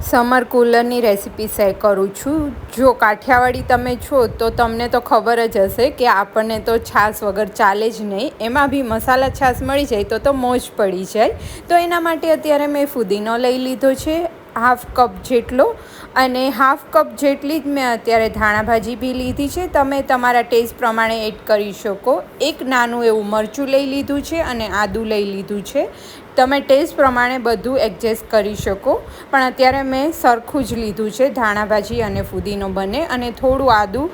Summer કુલરની recipe share કરું છું। જો કાઠિયાવાડી તમે છો તો તમને તો ખબર જ હશે કે આપણને તો છાશ વગર ચાલે જ નહીં। એમાં બી મસાલા છાશ મળી જાય તો મોજ પડી જાય। તો એના માટે અત્યારે મેં ફુદીનો લઈ લીધો છે હાફ કપ જેટલો, અને હાફ કપ જેટલી જ મેં અત્યારે ધાણાભાજી બી લીધી છે। તમે તમારા ટેસ્ટ પ્રમાણે એડ કરી શકો। એક નાનું એવું મરચું લઈ લીધું છે અને આદું લઈ લીધું છે। તમે ટેસ્ટ પ્રમાણે બધું એડજસ્ટ કરી શકો, પણ અત્યારે મેં સરખું જ લીધું છે ધાણાભાજી અને ફુદીનો બંને, અને થોડું આદું,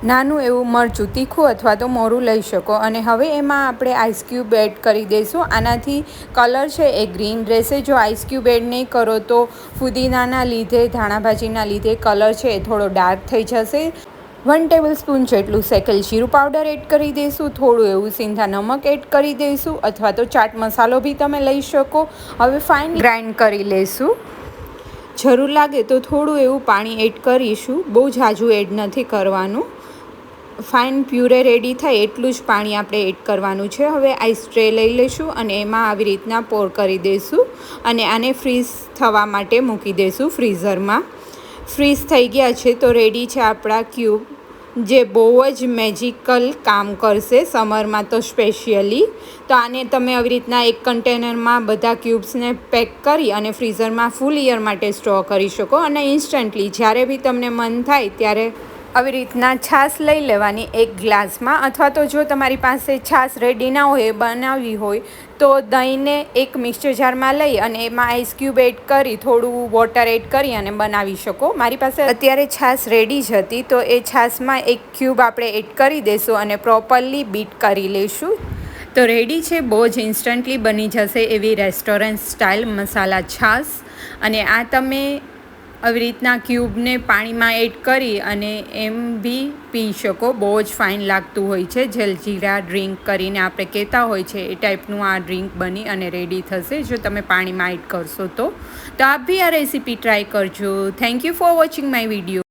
નાનું એવું મરચું, તીખું અથવા તો મોરું લઈ શકો। અને હવે એમાં આપણે આઈસ ક્યુબ એડ કરી દઈશું। આનાથી કલર છે એ ગ્રીન રહેશે। જો આઈસ ક્યુબ એડ નહીં કરો તો ફુદીનાના લીધે, ધાણાભાજીના લીધે કલર છે એ થોડો ડાર્ક થઈ જશે। 1 ટેબલસ્પૂન જેટલું શેકેલ જીરું પાવડર એડ કરી દઈશું। થોડું એવું સિંધા નમક એડ કરી દઈશું, અથવા તો ચાટ મસાલો બી તમે લઈ શકો। હવે ફાઇન ગ્રાઇન્ડ કરી લઈશું। જરૂર લાગે તો થોડું એવું પાણી એડ કરીશું, બહુ ઝાઝું એડ નથી કરવાનું। ફાઇન પ્યુરે રેડી થાય એટલું જ પાણી આપણે એડ કરવાનું છે। હવે આઈસ ટ્રે લઈ લઈશું અને એમાં આવી રીતના પોર કરી દઈશું, અને આને ફ્રીઝ થવા માટે મૂકી દઈશું ફ્રીઝરમાં। ફ્રીઝ થઈ ગયા છે તો રેડી છે આપણા ક્યુબ, જે બહુ જ મેજિકલ કામ કરશે સમરમાં તો સ્પેશિયલી। તો આને તમે આવી રીતના એક કન્ટેનરમાં બધા ક્યુબ્સને પેક કરી અને ફ્રીઝરમાં ફૂલ યર માટે સ્ટોર કરી શકો। અને ઇન્સ્ટન્ટલી જ્યારે બી તમને મન થાય ત્યારે આવી રીતના છાશ લઈ લેવાની એક ગ્લાસમાં, અથવા તો જો તમારી પાસે છાશ રેડી ના હોય, બનાવવી હોય તો દહીંને એક મિક્સર જારમાં લઈ અને એમાં આઈસ ક્યુબ એડ કરી, થોડું વોટર એડ કરી અને બનાવી શકો। મારી પાસે અત્યારે છાશ રેડી જ હતી તો એ છાશમાં એક ક્યુબ આપણે એડ કરી દઈશું અને પ્રોપરલી બીટ કરી લઈશું। તો રેડી છે, બહુ જ ઇન્સ્ટન્ટલી બની જશે એવી રેસ્ટોરન્ટ સ્ટાઇલ મસાલા છાશ। અને આ તમે આવી રીતના ક્યુબને પાણીમાં એડ કરી અને એમ બી પી શકો। બહુ જ ફાઇન લાગતું હોય છે। જલજીરા ડ્રિંક કરીને આપણે કહેતા હોય છે એ ટાઈપનું આ ડ્રિંક બની અને રેડી થશે જો તમે પાણીમાં એડ કરશો તો। આપ બી આ રેસીપી ટ્રાય કરજો। Thank you for watching my video.